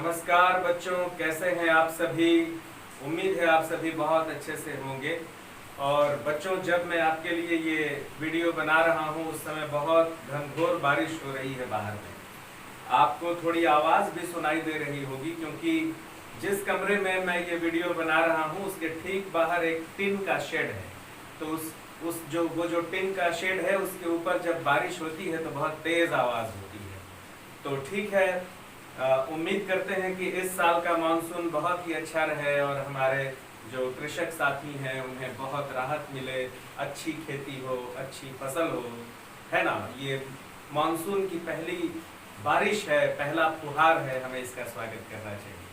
नमस्कार बच्चों, कैसे हैं आप सभी। उम्मीद है आप सभी बहुत अच्छे से होंगे। और बच्चों, जब मैं आपके लिए ये वीडियो बना रहा हूँ उस समय बहुत घनघोर बारिश हो रही है बाहर में। आपको थोड़ी आवाज़ भी सुनाई दे रही होगी क्योंकि जिस कमरे में मैं ये वीडियो बना रहा हूँ उसके ठीक बाहर एक टिन का शेड है। तो वो जो टिन का शेड है उसके ऊपर जब बारिश होती है तो बहुत तेज़ आवाज़ होती है। तो ठीक है, उम्मीद करते हैं कि इस साल का मानसून बहुत ही अच्छा रहे और हमारे जो कृषक साथी हैं उन्हें बहुत राहत मिले, अच्छी खेती हो, अच्छी फसल हो, है ना। ये मानसून की पहली बारिश है, पहला फुहार है, हमें इसका स्वागत करना चाहिए।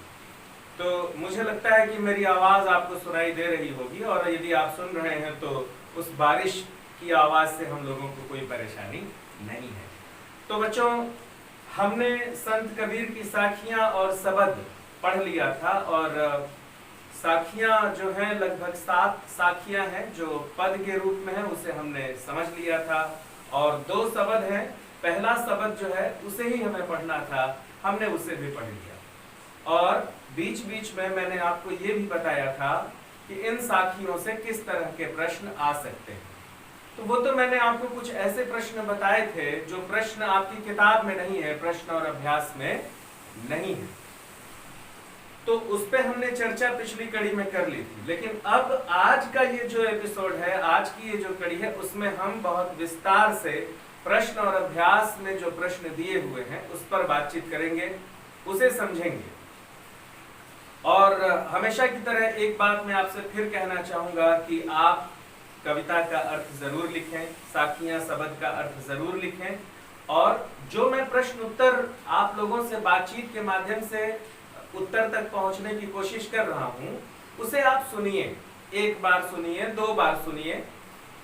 तो मुझे लगता है कि मेरी आवाज़ आपको सुनाई दे रही होगी और यदि आप सुन रहे हैं तो उस बारिश की आवाज़ से हम लोगों को कोई परेशानी नहीं है। तो बच्चों, हमने संत कबीर की साखियां और सबद पढ़ लिया था और साखियां जो हैं लगभग 7 साखियां हैं जो पद के रूप में है, उसे हमने समझ लिया था। और 2 सबद हैं। पहला सबद जो है उसे ही हमें पढ़ना था, हमने उसे भी पढ़ लिया। और बीच बीच में मैंने आपको ये भी बताया था कि इन साखियों से किस तरह के प्रश्न आ सकते हैं। तो वो तो मैंने आपको कुछ ऐसे प्रश्न बताए थे जो प्रश्न आपकी किताब में नहीं है, प्रश्न और अभ्यास में नहीं है। तो उस पे हमने चर्चा पिछली कड़ी में कर ली थी। लेकिन अब आज का ये जो एपिसोड है, आज की ये जो कड़ी है, उसमें हम बहुत विस्तार से प्रश्न और अभ्यास में जो प्रश्न दिए हुए हैं उस पर बातचीत करेंगे, उसे समझेंगे। और हमेशा की तरह एक बात मैं आपसे फिर कहना चाहूंगा कि आप कविता का अर्थ जरूर लिखें, साखियां सबद का अर्थ जरूर लिखें। और जो मैं प्रश्न उत्तर आप लोगों से बातचीत के माध्यम से उत्तर तक पहुंचने की कोशिश कर रहा हूं, उसे आप सुनिए। 1 बार सुनिए, 2 बार सुनिए,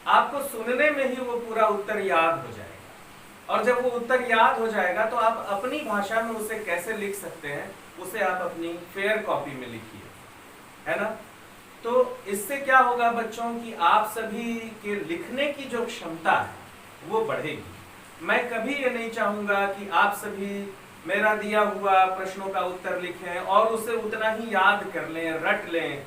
आपको सुनने में ही वो पूरा उत्तर याद हो जाएगा। और जब वो उत्तर याद हो जाएगा तो आप अपनी भाषा में उसे कैसे लिख सकते हैं, उसे आप अपनी फेयर कॉपी में लिखिए, है ना। तो इससे क्या होगा बच्चों कि आप सभी के लिखने की जो क्षमता है वो बढ़ेगी। मैं कभी ये नहीं चाहूंगा कि आप सभी मेरा दिया हुआ प्रश्नों का उत्तर लिखें और उसे उतना ही याद कर लें, रट लें,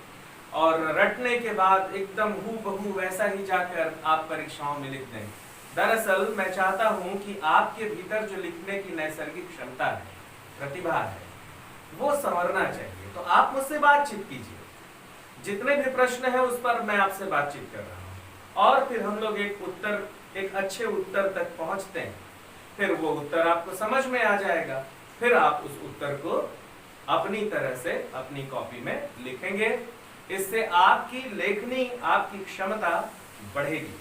और रटने के बाद एकदम हूबहू वैसा ही जाकर आप परीक्षाओं में लिख दें। दरअसल मैं चाहता हूं कि आपके भीतर जो लिखने की नैसर्गिक क्षमता है, प्रतिभा है, वो संवरना चाहिए। तो आप मुझसे बातचीत कीजिए, जितने भी प्रश्न हैं उस पर मैं आपसे बातचीत कर रहा हूं और फिर हम लोग एक अच्छे उत्तर तक पहुंचते हैं। फिर वो उत्तर आपको समझ में आ जाएगा, फिर आप उस उत्तर को अपनी तरह से अपनी कॉपी में लिखेंगे। इससे आपकी लेखनी, आपकी क्षमता बढ़ेगी।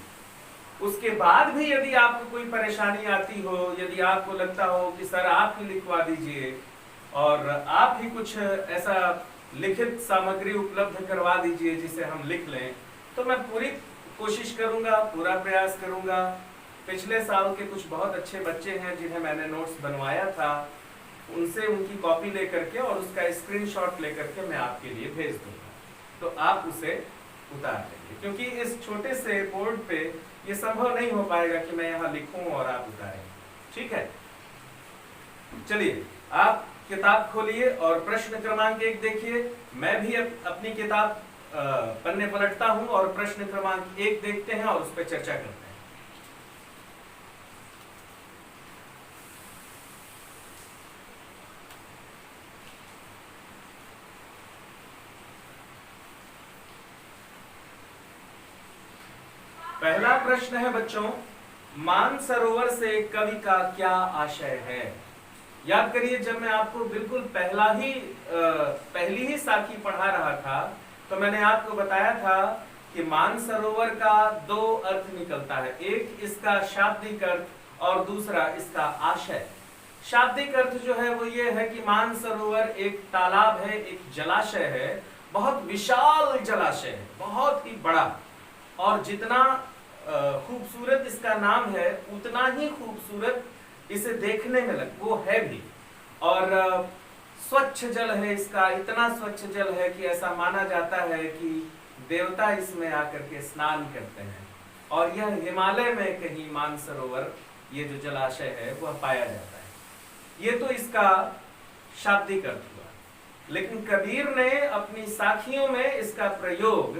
उसके बाद भी यदि आपको कोई परेशानी आती हो, यदि आपको लगता हो कि सर आप ही लिखवा दीजिए और आप ही कुछ ऐसा लिखित सामग्री उपलब्ध करवा दीजिए जिसे हम लिख लें, तो मैं पूरी कोशिश करूंगा, पूरा प्रयास करूंगा। पिछले साल के कुछ बहुत अच्छे बच्चे हैं जिन्हें मैंने नोट्स बनवाया था, उनसे उनकी कॉपी लेकर के और उसका स्क्रीनशॉट लेकर के मैं आपके लिए भेज दूंगा। तो आप उसे उतार लेंगे, क्योंकि इस छोटे से बोर्ड पे ये संभव नहीं हो पाएगा कि मैं यहाँ लिखूं और आप उतारें। ठीक है, चलिए आप किताब खोलिए और प्रश्न क्रमांक 1 देखिए। मैं भी अपनी किताब पन्ने पलटता हूं और प्रश्न क्रमांक 1 देखते हैं और उस पर चर्चा करते हैं। पहला प्रश्न है बच्चों, मानसरोवर से कवि का क्या आशय है। याद करिए, जब मैं आपको बिल्कुल पहली ही साखी पढ़ा रहा था तो मैंने आपको बताया था कि मानसरोवर का 2 अर्थ निकलता है। एक इसका शाब्दिक अर्थ और दूसरा इसका आशय। शाब्दिक अर्थ जो है वो ये है कि मानसरोवर एक तालाब है, एक जलाशय है, बहुत विशाल जलाशय है, बहुत ही बड़ा। और जितना खूबसूरत इसका नाम है उतना ही खूबसूरत इसे देखने में वो है भी। और स्वच्छ जल है इसका, इतना स्वच्छ जल है कि ऐसा माना जाता है कि देवता इसमें आकर के स्नान करते हैं। और यह हिमालय में कहीं मानसरोवर, ये जो जलाशय है, वह पाया जाता है। ये तो इसका शाब्दिक अर्थ हुआ, लेकिन कबीर ने अपनी साखियों में इसका प्रयोग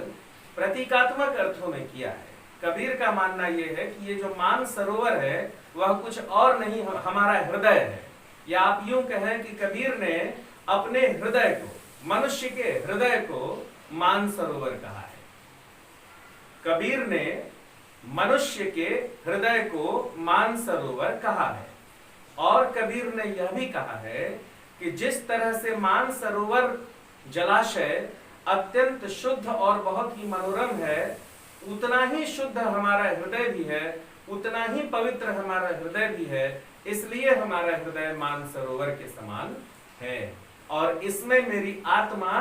प्रतीकात्मक अर्थों में किया है। कबीर का मानना यह है कि ये जो मान सरोवर है वह कुछ और नहीं, हमारा हृदय है। या आप यूं कहें कि कबीर ने अपने हृदय को, मनुष्य के हृदय को मान सरोवर कहा है। कबीर ने मनुष्य के हृदय को मान सरोवर कहा है। और कबीर ने यह भी कहा है कि जिस तरह से मान सरोवर जलाशय अत्यंत शुद्ध और बहुत ही मनोरम है, उतना ही शुद्ध हमारा हृदय भी है, उतना ही पवित्र हमारा हृदय भी है। इसलिए हमारा हृदय मान सरोवर के समान है और इसमें मेरी आत्मा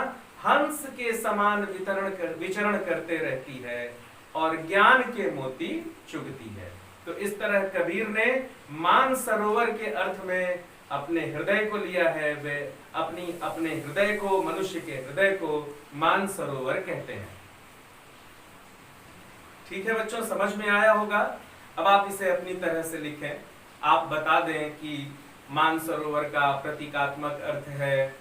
हंस के समान विचरण करते रहती है और ज्ञान के मोती चुगती है। तो इस तरह कबीर ने मान सरोवर के अर्थ में अपने हृदय को लिया है। वे अपने हृदय को, मनुष्य के हृदय को मान सरोवर कहते हैं। ठीक है बच्चों, समझ में आया होगा। अब आप इसे अपनी तरह से लिखें। आप बता दें कि मान सरोवर का प्रतीकात्मक अर्थ है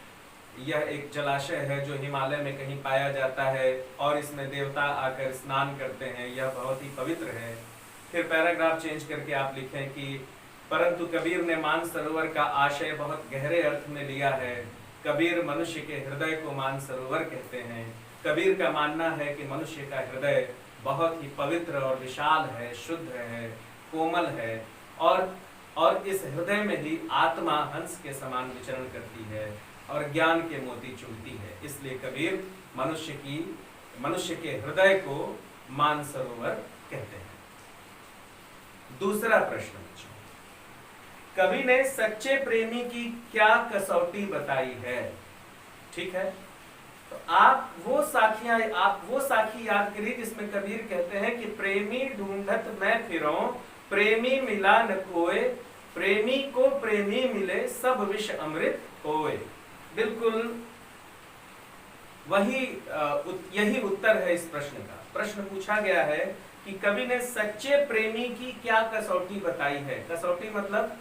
यह एक जलाशय है जो हिमालय में कहीं पाया जाता है और इसमें देवता आकर स्नान करते हैं, यह बहुत ही पवित्र है। फिर पैराग्राफ चेंज करके आप लिखें कि परंतु कबीर ने मान सरोवर का आशय बहुत गहरे अर्थ में लिया है। कबीर मनुष्य के हृदय को मान सरोवर कहते हैं। कबीर का मानना है कि मनुष्य का हृदय बहुत ही पवित्र और विशाल है, शुद्ध है, कोमल है और इस हृदय में ही आत्मा हंस के समान विचरण करती है और ज्ञान के मोती चुगती है। इसलिए कबीर मनुष्य के हृदय को मान सरोवर कहते हैं। दूसरा प्रश्न, कवि ने सच्चे प्रेमी की क्या कसौटी बताई है? ठीक है, तो आप वो साखी याद करिए जिसमें कबीर कहते हैं कि प्रेमी ढूंढत मैं फिरूं, प्रेमी मिला न कोय, प्रेमी को प्रेमी मिले सब विष अमृत होए। बिल्कुल यही उत्तर है इस प्रश्न का। प्रश्न पूछा गया है कि कवि ने सच्चे प्रेमी की क्या कसौटी बताई है। कसौटी मतलब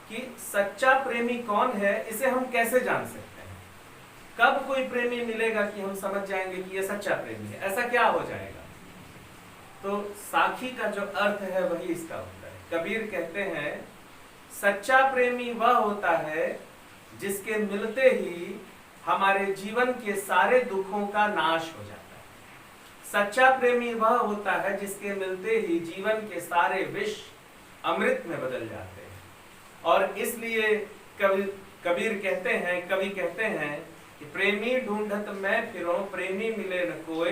कि सच्चा प्रेमी कौन है, इसे हम कैसे जान सकते हैं? कब कोई प्रेमी मिलेगा कि हम समझ जाएंगे कि ये सच्चा प्रेमी है? ऐसा क्या हो जाएगा? तो साखी का जो अर्थ है वही इसका उत्तर है। कबीर कहते हैं सच्चा प्रेमी वह होता है जिसके मिलते ही हमारे जीवन के सारे दुखों का नाश हो जाता है। सच्चा प्रेमी वह होता है जिसके मिलते ही जीवन के सारे विष अमृत में बदल जाते हैं। और इसलिए कबीर कवि कहते हैं कि प्रेमी ढूंढत मैं फिरूं, प्रेमी मिले न कोय,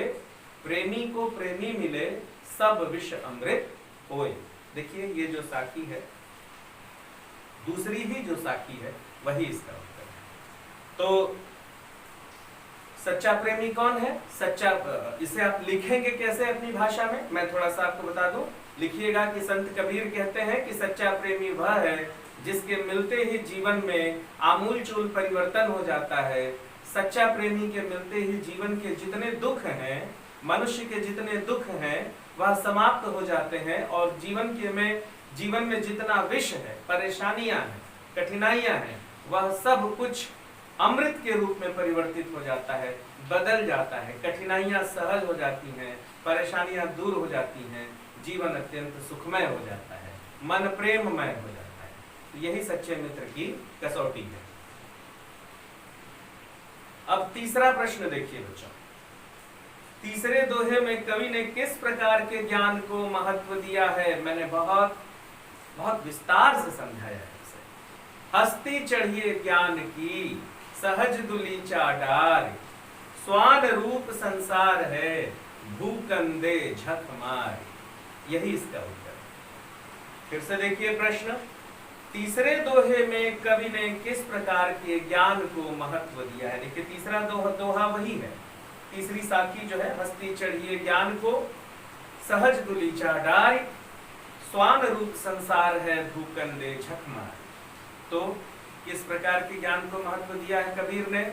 प्रेमी को प्रेमी मिले सब विष अमृत होए। देखिए ये जो साखी है, दूसरी ही जो साखी है वही इसका उत्तर है। तो सच्चा प्रेमी कौन है? इसे आप लिखेंगे कैसे अपनी भाषा में, मैं थोड़ा सा आपको बता दूं। लिखिएगा कि संत कबीर कहते हैं कि सच्चा प्रेमी वह है जिसके मिलते ही जीवन में आमूलचूल परिवर्तन हो जाता है। सच्चा प्रेमी के मिलते ही जीवन के जितने दुख हैं, मनुष्य के जितने दुख हैं वह समाप्त हो जाते हैं और जीवन में जितना विष है, परेशानियां हैं, कठिनाइयां हैं, वह सब कुछ अमृत के रूप में परिवर्तित हो जाता है, बदल जाता है। कठिनाइयां सहज हो जाती हैं, परेशानियां दूर हो जाती हैं, जीवन अत्यंत सुखमय हो जाता है, मन प्रेममय हो जाता है। तो यही सच्चे मित्र की कसौटी है। अब तीसरा प्रश्न देखिए बच्चों। तीसरे दोहे में कवि ने किस प्रकार के ज्ञान को महत्व दिया है? मैंने बहुत विस्तार से समझाया है इसे। हस्ती चढ़िए ज्ञान की, सहज दुलीचा डार, स्वान रूप संसार है, भूकंदे झक मार। यही इसका उत्तर है। फिर से देखिए प्रश्न। तीसरे दोहे में कवि ने किस प्रकार के ज्ञान को महत्व दिया है? देखिए तीसरा दोहा वही है। तीसरी साखी जो है, हस्ती चढ़िए ज्ञान को, सहज दुलीचा डार, स्वान रूप संसार है, भूकंदे झक मार। तो किस प्रकार के ज्ञान को महत्व दिया है कबीर ने?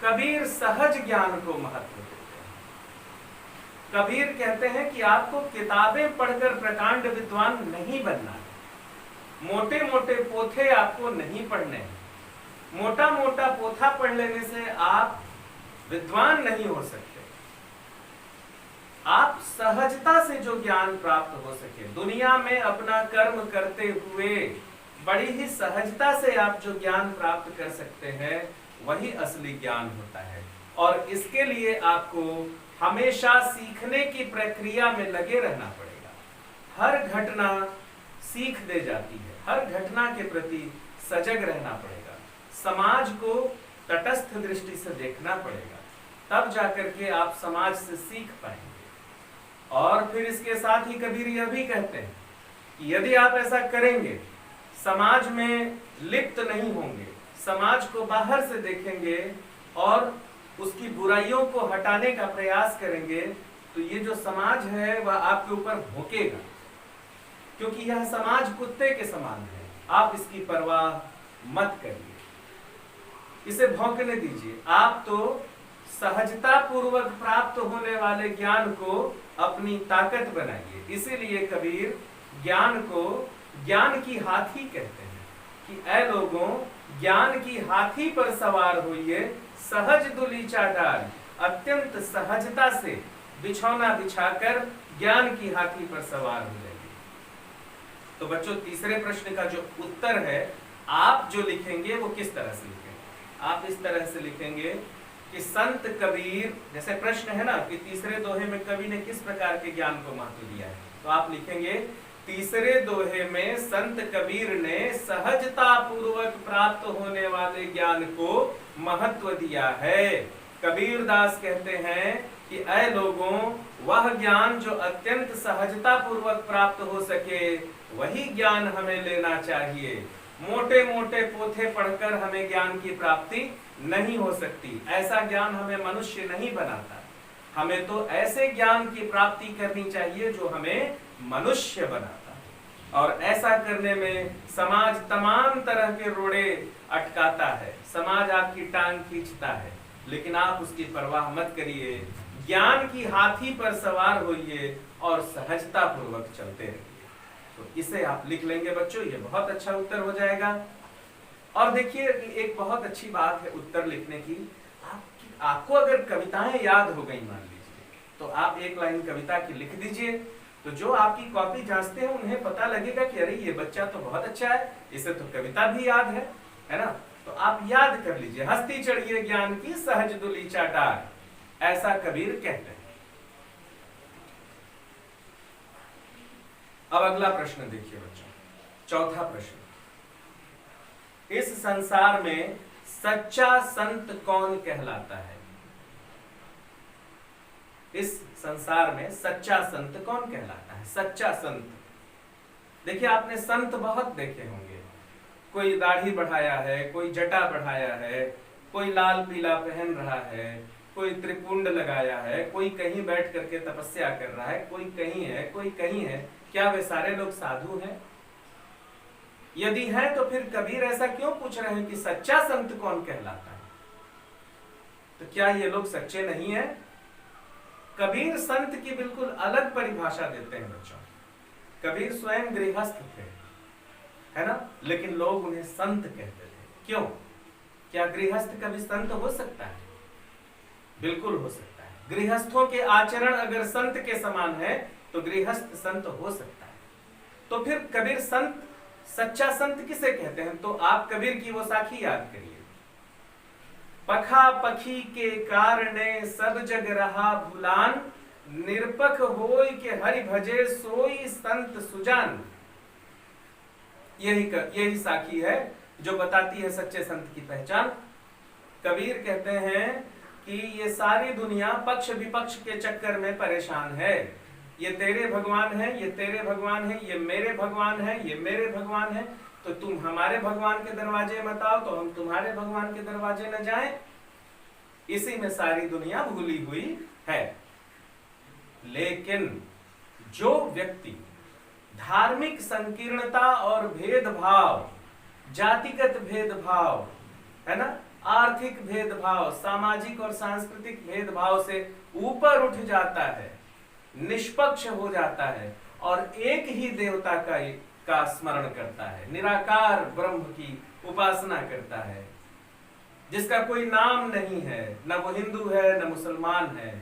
कबीर सहज ज्ञान को महत्व देते हैं। कबीर कहते हैं कि आपको किताबें पढ़कर प्रकांड विद्वान नहीं बनना है, मोटे मोटे पोथे आपको नहीं पढ़ने हैं। मोटा मोटा पोथा पढ़ लेने से आप विद्वान नहीं हो सकते। आप सहजता से जो ज्ञान प्राप्त हो सके, दुनिया में अपना कर्म करते हुए बड़ी ही सहजता से आप जो ज्ञान प्राप्त कर सकते हैं, वही असली ज्ञान होता है। और इसके लिए आपको हमेशा सीखने की प्रक्रिया में लगे रहना पड़ेगा। हर घटना सीख दे जाती है, हर घटना के प्रति सजग रहना पड़ेगा, समाज को तटस्थ दृष्टि से देखना पड़ेगा, तब जाकर के आप समाज से सीख पाएंगे। और फिर इसके साथ ही कबीर यह भी कहते हैं कि यदि आप ऐसा करेंगे, समाज में लिप्त नहीं होंगे, समाज को बाहर से देखेंगे और उसकी बुराइयों को हटाने का प्रयास करेंगे, तो ये जो समाज है वह आपके ऊपर भौंकेगा, क्योंकि यह समाज कुत्ते के समान है। आप इसकी परवाह मत करिए, इसे भौंकने दीजिए। आप तो सहजता पूर्वक प्राप्त होने वाले ज्ञान को अपनी ताकत बनाइए। इसीलिए कबीर ज्ञान को ज्ञान की हाथी कहते हैं कि ऐ लोगों, ज्ञान की हाथी पर सवार होइए, सहज दुलीचा डाल, अत्यंत सहजता से बिछौना बिछाकर ज्ञान की हाथी पर सवार हो जाइए। तो बच्चों, तीसरे प्रश्न का जो उत्तर है, आप जो लिखेंगे वो किस तरह से लिखेंगे? आप इस तरह से लिखेंगे कि संत कबीर, जैसे प्रश्न है ना कि तीसरे दोहे में कवि ने किस प्रकार के ज्ञान को महत्व दिया है, तो आप लिखेंगे तीसरे दोहे में संत कबीर ने सहजता पूर्वक प्राप्त होने वाले ज्ञान को महत्व दिया है। कबीर दास कहते हैं कि ऐ लोगों, वह ज्ञान जो अत्यंत सहजता पूर्वक प्राप्त हो सके, वही ज्ञान हमें लेना चाहिए। मोटे मोटे पोथे पढ़कर हमें ज्ञान की प्राप्ति नहीं हो सकती, ऐसा ज्ञान हमें मनुष्य नहीं बनाता। हमें तो ऐसे ज्ञान की प्राप्ति करनी चाहिए जो हमें मनुष्य बनाता है। और ऐसा करने में समाज तमाम तरह के रोड़े अटकाता है, समाज आपकी टांग खींचता है, लेकिन आप उसकी परवाह मत करिए। ज्ञान की हाथी पर सवार होइए और सहजता पूर्वक चलते रहिए। तो इसे आप लिख लेंगे बच्चों, ये बहुत अच्छा उत्तर हो जाएगा। और देखिए, एक बहुत अच्छी बात है उत्तर लिखने की, आपको अगर कविताएं याद हो गई मान लीजिए, तो आप एक लाइन कविता की लिख दीजिए, तो जो आपकी कॉपी जांचते हैं उन्हें पता लगेगा कि अरे ये बच्चा तो बहुत अच्छा है, इसे तो कविता भी याद है ना। तो आप याद कर लीजिए, हस्ती चढ़िए ज्ञान की सहज दुलीचा डार, ऐसा कबीर कहते हैं। अब अगला प्रश्न देखिए बच्चों, चौथा प्रश्न, इस संसार में सच्चा संत कौन कहलाता है? इस संसार में सच्चा संत कौन कहलाता है? सच्चा संत, देखिए आपने संत बहुत देखे होंगे, कोई दाढ़ी बढ़ाया है, कोई जटा बढ़ाया है, कोई लाल पीला पहन रहा है, कोई त्रिपुंड लगाया है, कोई कहीं बैठ करके तपस्या कर रहा है, कोई कहीं है, कोई कहीं है। क्या वे सारे लोग साधु हैं? यदि है तो फिर कबीर ऐसा क्यों पूछ रहे हैं कि सच्चा संत कौन कहलाता है? तो क्या ये लोग सच्चे नहीं हैं? कबीर संत की बिल्कुल अलग परिभाषा देते हैं बच्चों। कबीर स्वयं गृहस्थ थे, है ना, लेकिन लोग उन्हें संत कहते थे। क्यों? क्या गृहस्थ कभी संत हो सकता है? बिल्कुल हो सकता है। गृहस्थों के आचरण अगर संत के समान है तो गृहस्थ संत हो सकता है। तो फिर कबीर संत, सच्चा संत किसे कहते हैं? तो आप कबीर की वो साखी याद करिए, पखा पखी के कारणे सब जग रहा भुलान, निरपख होय के हरि भजे सोई संत सुजान। यही साखी है जो बताती है सच्चे संत की पहचान। कबीर कहते हैं कि ये सारी दुनिया पक्ष विपक्ष के चक्कर में परेशान है। ये तेरे भगवान है, ये तेरे भगवान है, ये मेरे भगवान है, ये मेरे भगवान है, तो तुम हमारे भगवान के दरवाजे मत आओ तो हम तुम्हारे भगवान के दरवाजे न जाएं। इसी में सारी दुनिया भूली हुई है। लेकिन जो व्यक्ति धार्मिक संकीर्णता और भेदभाव, जातिगत भेदभाव, है ना, आर्थिक भेदभाव, सामाजिक और सांस्कृतिक भेदभाव से ऊपर उठ जाता है, निष्पक्ष हो जाता है और एक ही देवता का स्मरण करता है, निराकार ब्रह्म की उपासना करता है, जिसका कोई नाम नहीं है, न वो हिंदू है न मुसलमान है।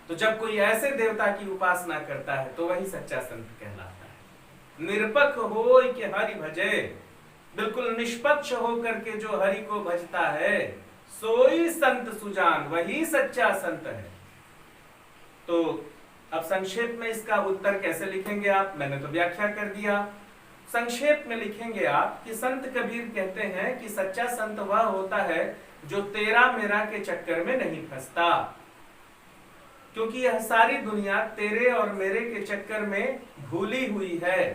तो जब कोई ऐसे देवता की उपासना करता है तो वही सच्चा संत कहलाता है। निरपक्ष होय के हरि भजे, बिल्कुल निष्पक्ष होकर के जो हरि को भजता है सोई संत सुजान, वही सच्चा संत है। तो अब संक्षेप में इसका उत्तर कैसे लिखेंगे आप? मैंने तो व्याख्या कर दिया। संक्षेप में लिखेंगे आप कि संत कबीर कहते हैं कि सच्चा संत वह होता है जो तेरा मेरा के चक्कर में नहीं फंसता, क्योंकि यह सारी दुनिया तेरे और मेरे के चक्कर में भूली हुई है।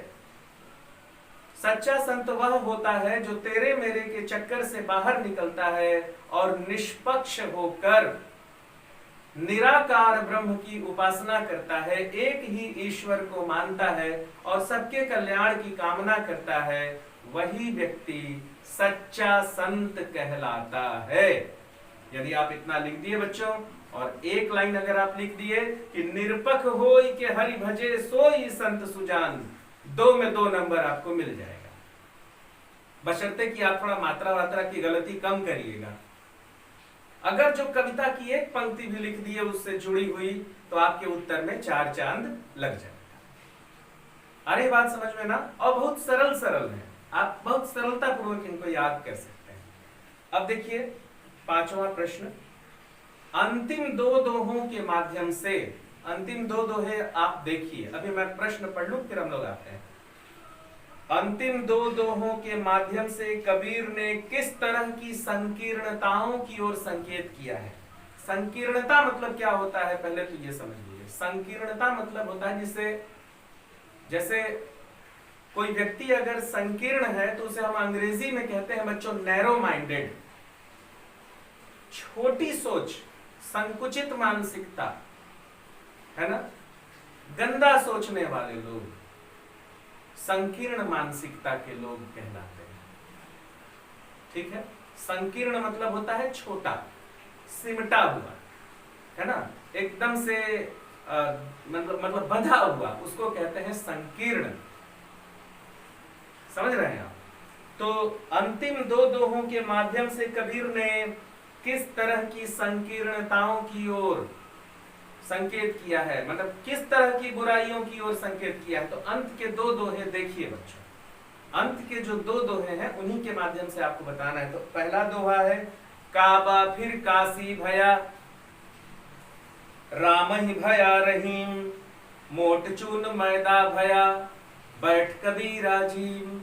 सच्चा संत वह होता है जो तेरे मेरे के चक्कर से बाहर निकलता है और निष्पक्ष होकर निराकार ब्रह्म की उपासना करता है, एक ही ईश्वर को मानता है और सबके कल्याण की कामना करता है। वही व्यक्ति सच्चा संत कहलाता है। यदि आप इतना लिख दिए बच्चों, और एक लाइन अगर आप लिख दिए कि निरपक्ष होय के हरि भजे सोई संत सुजान, 2 में 2 नंबर आपको मिल जाएगा, बशर्ते कि आप थोड़ा मात्रा वात्रा की गलती कम करिएगा। अगर जो कविता की एक पंक्ति भी लिख दी है उससे जुड़ी हुई, तो आपके उत्तर में 4 चांद लग जाएगा। अरे बात समझ में ना? और बहुत सरल है, आप बहुत सरलता पूर्वक इनको याद कर सकते हैं। अब देखिए 5वां प्रश्न, अंतिम 2 दोहों के माध्यम से, अंतिम 2 दोहे आप देखिए, अभी मैं प्रश्न पढ़ लूं फिर हम लोग आते हैं। अंतिम 2 दोहों के माध्यम से कबीर ने किस तरह की संकीर्णताओं की ओर संकेत किया है? संकीर्णता मतलब क्या होता है, पहले तो ये समझ लीजिए। संकीर्णता मतलब होता है जैसे कोई व्यक्ति अगर संकीर्ण है तो उसे हम अंग्रेजी में कहते हैं बच्चों नैरो माइंडेड, छोटी सोच, संकुचित मानसिकता, है ना, गंदा सोचने वाले लोग संकीर्ण मानसिकता के लोग कहलाते हैं। ठीक है, संकीर्ण मतलब होता है छोटा, सिमटा हुआ, है ना, एकदम से मतलब बंधा हुआ, उसको कहते हैं संकीर्ण। समझ रहे हैं आप? तो अंतिम 2 दोहों के माध्यम से कबीर ने किस तरह की संकीर्णताओं की ओर संकेत किया है, मतलब किस तरह की बुराइयों की ओर संकेत किया है। तो अंत के 2 दोहे देखिए बच्चों, अंत के जो 2 दोहे हैं उन्हीं के माध्यम से आपको बताना है। तो पहला दोहा है, काबा फिर काशी भया, राम ही भया रहीम, मोट चून मैदा भया, बैठ कबीरा जीम।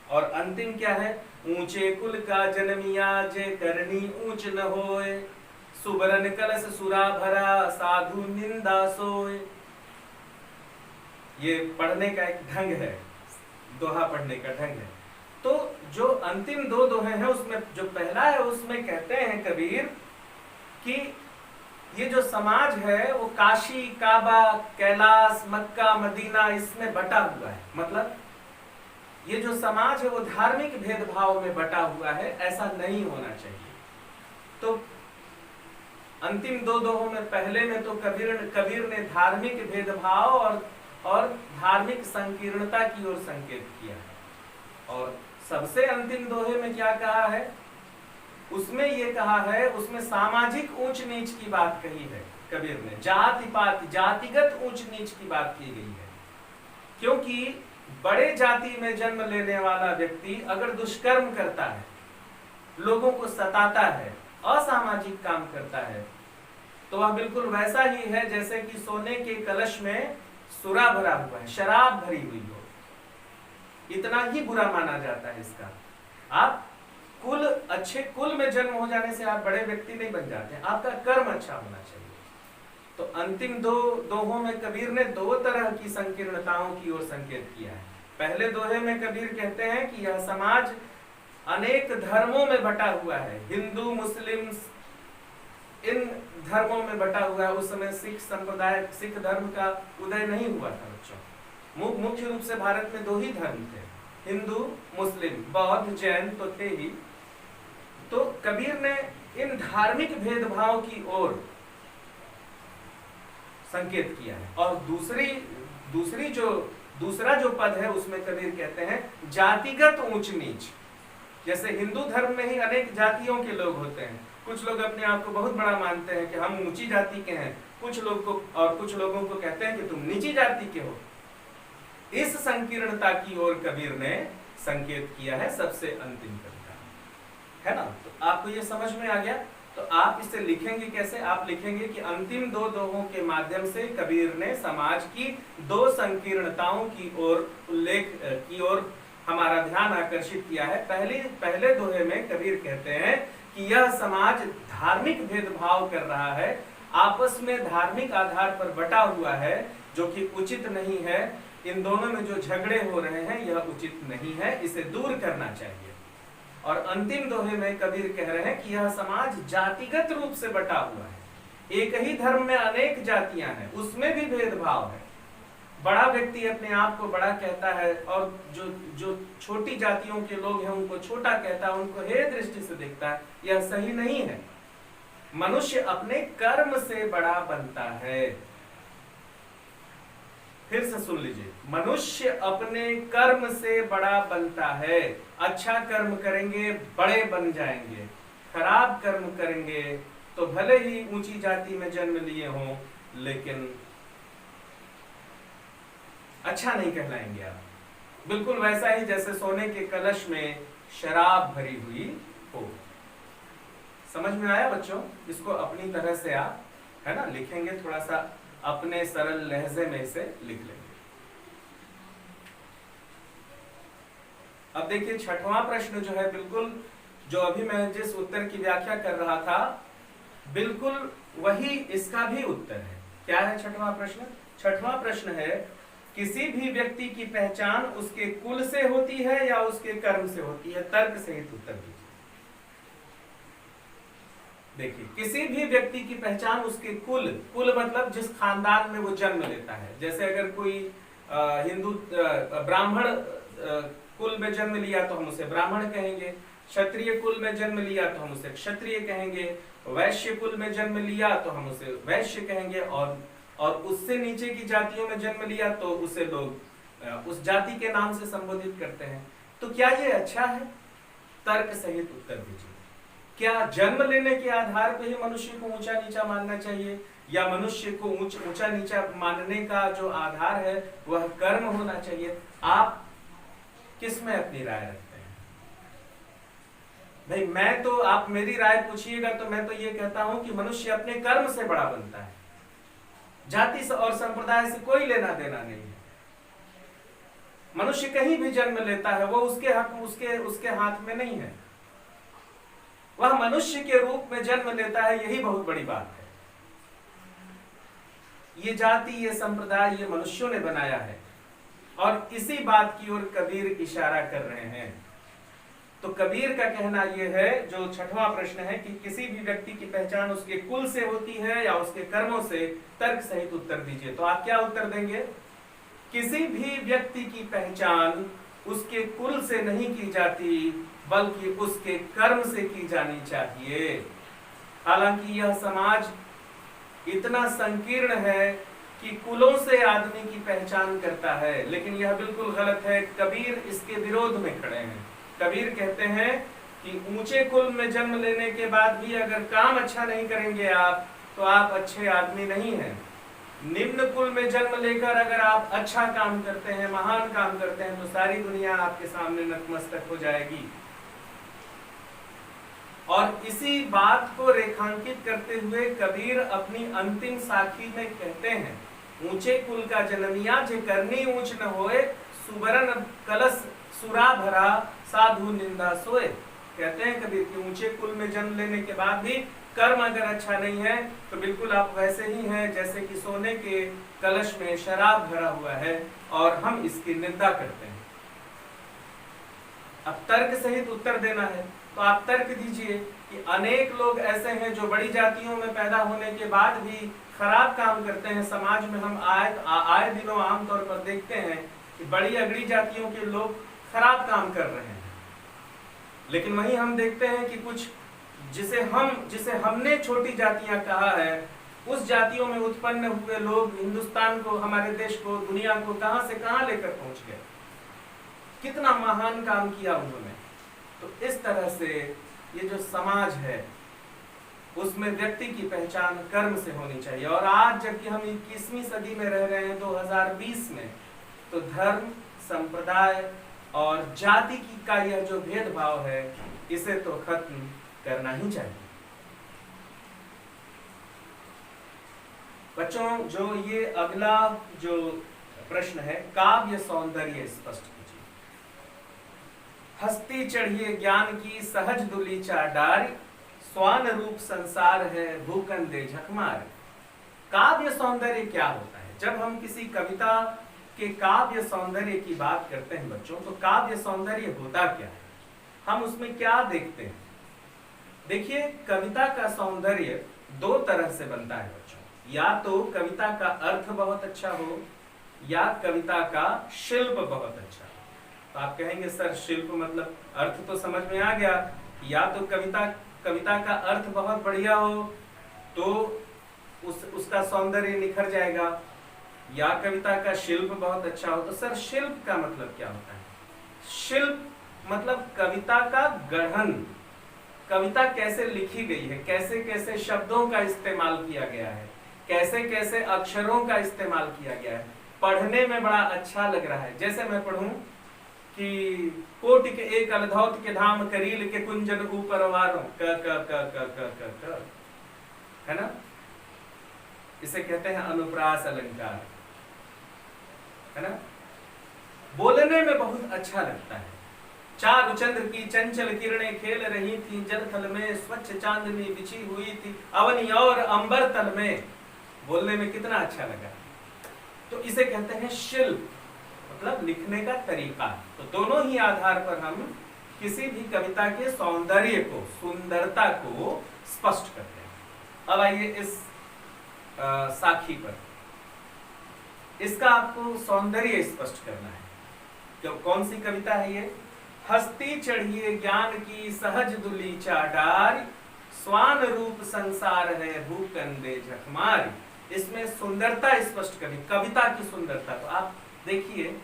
और अंतिम क्या है, ऊंचे कुल का जन्मिया, जे करनी ऊंच न होए, सुबरन कलश सुरा भरा, साधु निंदा सोए। ये पढ़ने का एक ढंग है, दोहा पढ़ने का ढंग है। तो जो अंतिम 2 दोहे हैं उसमें जो पहला है उसमें कहते हैं कबीर कि ये जो समाज है वो काशी, काबा, कैलाश, मक्का, मदीना इसमें बटा हुआ है। मतलब ये जो समाज है वो धार्मिक भेदभाव में बटा हुआ है, ऐसा नहीं होना चाहिए। तो अंतिम 2 दोहों में, पहले में तो कबीर ने धार्मिक भेदभाव और धार्मिक संकीर्णता की ओर संकेत किया है। और सबसे अंतिम दोहे में क्या कहा है, उसमें ये कहा है, उसमें सामाजिक ऊंच नीच की बात कही है कबीर ने, जाति पाति, जातिगत ऊंच नीच की बात की गई है। क्योंकि बड़े जाति में जन्म लेने वाला व्यक्ति अगर दुष्कर्म करता है, लोगों को सताता है, असामाजिक काम करता है, तो वह बिल्कुल वैसा ही है जैसे कि सोने के कलश में सुरा भरा हुआ है, शराब भरी हुई हो। इतना ही बुरा माना जाता है इसका। आप अच्छे कुल में जन्म हो जाने से आप बड़े व्यक्ति नहीं बन जाते, आपका कर्म अच्छा होना चाहिए। तो अंतिम 2 दोहों में कबीर ने 2 तरह की संकीर्णताओं की ओर संकेत किया है। पहले दोहे में कबीर कहते हैं कि यह समाज अनेक धर्मों में बटा हुआ है, हिंदू, मुस्लिम, इन धर्मों में बटा हुआ है। उस समय सिख संप्रदाय, सिख धर्म का उदय नहीं हुआ था बच्चों। मुख्य रूप से भारत में 2 ही धर्म थे, हिंदू, मुस्लिम, बौद्ध, जैन तो थे ही। तो कबीर ने इन धार्मिक भेदभाव की ओर संकेत किया है। और दूसरा जो पद है उसमें कबीर कहते हैं जातिगत ऊंच नीच। जैसे हिंदू धर्म में ही अनेक जातियों के लोग होते हैं। कुछ लोग अपने आप को बहुत बड़ा मानते हैं कि हम ऊंची जाति के हैं, कुछ लोगों को कहते हैं कि तुम नीची जाति के हो। इस संकीर्णता की ओर कबीर ने संकेत किया है सबसे अंतिम कविता, है ना। तो आपको ये समझ में आ गया। तो आप इसे लिखेंगे कैसे? आप लिखेंगे कि अंतिम दो दोहों के माध्यम से कबीर ने समाज की दो संकीर्णताओं की ओर हमारा ध्यान आकर्षित किया है। पहले दोहे में कबीर कहते हैं कि यह समाज धार्मिक भेदभाव कर रहा है, आपस में धार्मिक आधार पर बटा हुआ है, जो कि उचित नहीं है। इन दोनों में जो झगड़े हो रहे हैं यह उचित नहीं है, इसे दूर करना चाहिए। और अंतिम दोहे में कबीर कह रहे हैं कि यह समाज जातिगत रूप से बटा हुआ है, एक ही धर्म में अनेक जातियां हैं, उसमें भी भेदभाव है। बड़ा व्यक्ति अपने आप को बड़ा कहता है और जो छोटी जातियों के लोग हैं उनको छोटा कहता है, उनको हे दृष्टि से देखता है। यह सही नहीं है। मनुष्य अपने कर्म से बड़ा बनता है। फिर से सुन लीजिए, मनुष्य अपने कर्म से बड़ा बनता है। अच्छा कर्म करेंगे बड़े बन जाएंगे, खराब कर्म करेंगे तो भले ही ऊंची जाति में जन्म लिए हों लेकिन अच्छा नहीं कहलाएंगे आप। बिल्कुल वैसा ही जैसे सोने के कलश में शराब भरी हुई हो। समझ में आया बच्चों? इसको अपनी तरह से आप, है ना, लिखेंगे, थोड़ा सा अपने सरल लहजे में इसे लिख लेंगे। अब देखिए छठवां प्रश्न जो है, बिल्कुल जो अभी मैं जिस उत्तर की व्याख्या कर रहा था बिल्कुल वही इसका भी उत्तर है। क्या है छठवां प्रश्न? छठवां प्रश्न है, किसी भी व्यक्ति की पहचान उसके कुल से होती है या उसके कर्म से होती है? तर्क सहित उत्तर दीजिए। देखिए, किसी भी व्यक्ति की पहचान उसके कुल मतलब जिस खानदान में वो जन्म लेता है। जैसे अगर कोई हिंदू ब्राह्मण कुल में जन्म लिया तो हम उसे ब्राह्मण कहेंगे, क्षत्रिय कुल में जन्म लिया तो हम उसे क्षत्रिय कहेंगे, वैश्य कुल में जन्म लिया तो हम उसे वैश्य कहेंगे, और उससे नीचे की जातियों में जन्म लिया तो उसे लोग उस जाति के नाम से संबोधित करते हैं। तो क्या ये अच्छा है? तर्क सहित उत्तर दीजिए। क्या जन्म लेने के आधार पर ही मनुष्य को ऊंचा नीचा मानना चाहिए, या मनुष्य को ऊंचा नीचा मानने का जो आधार है वह कर्म होना चाहिए? आप किस में अपनी राय रखते हैं? भाई मैं तो, आप मेरी राय पूछिएगा तो मैं तो ये कहता हूं कि मनुष्य अपने कर्म से बड़ा बनता है, जाति और संप्रदाय से कोई लेना देना नहीं है। मनुष्य कहीं भी जन्म लेता है वो उसके हक उसके हाथ में नहीं है। वह मनुष्य के रूप में जन्म लेता है, यही बहुत बड़ी बात है। ये जाति, ये संप्रदाय, ये मनुष्यों ने बनाया है, और इसी बात की ओर कबीर इशारा कर रहे हैं। तो कबीर का कहना यह है, जो छठवां प्रश्न है, कि किसी भी व्यक्ति की पहचान उसके कुल से होती है या उसके कर्मों से? तर्क सहित उत्तर दीजिए। तो आप क्या उत्तर देंगे? किसी भी व्यक्ति की पहचान उसके कुल से नहीं की जाती बल्कि उसके कर्म से की जानी चाहिए। हालांकि यह समाज इतना संकीर्ण है कि कुलों से आदमी की पहचान करता है, लेकिन यह बिल्कुल गलत है। कबीर इसके विरोध में खड़े हैं। कबीर कहते हैं कि ऊंचे कुल में जन्म लेने के बाद भी अगर काम अच्छा नहीं करेंगे आप, तो आप अच्छे आदमी नहीं हैं। निम्न कुल में जन्म लेकर अगर आप अच्छा काम करते हैं, महान काम करते हैं, तो सारी दुनिया आपके सामने नतमस्तक हो जाएगी। और इसी बात को रेखांकित करते हुए कबीर अपनी अंतिम साखी में कहते हैं, ऊंचे कुल का जन्मिया जे करनी ऊंच न होए, सुबरन कलश सुरा भरा साधु निंदा सोए। कहते हैं कबीर कि ऊंचे कुल में जन्म लेने के बाद भी कर्म अगर अच्छा नहीं है तो बिल्कुल आप वैसे ही हैं जैसे कि सोने के कलश में शराब भरा हुआ है, और हम इसकी निंदा करते हैं। अब तर्क सहित उत्तर देना है, तो आप तर्क दीजिए कि अनेक लोग ऐसे हैं जो बड़ी जातियों में पैदा होने के बाद भी खराब काम करते हैं। समाज में हम आए दिनों आमतौर पर देखते हैं कि बड़ी अगड़ी जातियों के लोग खराब काम कर रहे हैं, लेकिन वहीं हम देखते हैं कि कुछ जिसे हमने छोटी जातियां कहा है, उस जातियों में उत्पन्न हुए लोग हिंदुस्तान को, हमारे देश को, दुनिया को कहां से कहां लेकर पहुंच गए। कितना महान काम किया उन्होंने। तो इस तरह से ये जो समाज है उसमें व्यक्ति की पहचान कर्म से होनी चाहिए। और आज जबकि हम 21वीं सदी में रह रहे हैं 2020 में, तो धर्म, संप्रदाय और जाति की का यह जो भेदभाव है इसे तो खत्म करना ही चाहिए। बच्चों, जो ये अगला जो प्रश्न है, काव्य सौंदर्य स्पष्ट कीजिए। हस्ती चढ़िए ज्ञान की सहज दुली चाडारी, स्वान रूप संसार है भूकंदे झकमार। काव्य सौंदर्य क्या होता है? जब हम किसी कविता के काव्य सौंदर्य की बात करते हैं बच्चों, तो काव्य सौंदर्य होता क्या है, हम उसमें क्या देखते हैं? देखिए, कविता का सौंदर्य दो तरह से बनता है बच्चों। या तो कविता का अर्थ बहुत अच्छा हो, या कविता का शिल्प बहुत अच्छा हो। तो आप कहेंगे सर शिल्प मतलब, अर्थ तो समझ में आ गया, या तो कविता का अर्थ बहुत बढ़िया हो तो उसका सौंदर्य निखर जाएगा, या कविता का शिल्प बहुत अच्छा हो। तो सर शिल्प का मतलब क्या होता है? शिल्प मतलब कविता का गढ़न, कविता कैसे लिखी गई है, कैसे कैसे शब्दों का इस्तेमाल किया गया है, कैसे कैसे अक्षरों का इस्तेमाल किया गया है, पढ़ने में बड़ा अच्छा लग रहा है। जैसे मैं पढ़ूं कि कोटि के एक अलधौत के धाम करील के कुंजन ऊपर वारों क क क क क क क, है ना? इसे कहते हैं अनुप्रास अलंकार, है ना? बोलने में बहुत अच्छा लगता है। चारु चंद्र की चंचल किरणें खेल रही थी जल थल में, स्वच्छ चांदनी बिछी हुई थी अवनी और अंबर तल में। बोलने में कितना अच्छा लगा। तो इसे कहते हैं शिल्प, मतलब लिखने का तरीका। तो दोनों ही आधार पर हम किसी भी कविता के सौंदर्य को, सुंदरता को स्पष्ट करते हैं। अब आइए इस साखी पर, इसका आपको सौंदर्य स्पष्ट करना है। तो कौन सी कविता है ये? हस्ती चढ़िए ज्ञान की सहज दुली चाडारी, स्वान रूप संसार है भूकंदे झकमारी। इसमें सुंदरता स्पष्ट करनी, कविता की सुंदरता। तो आप देखिए,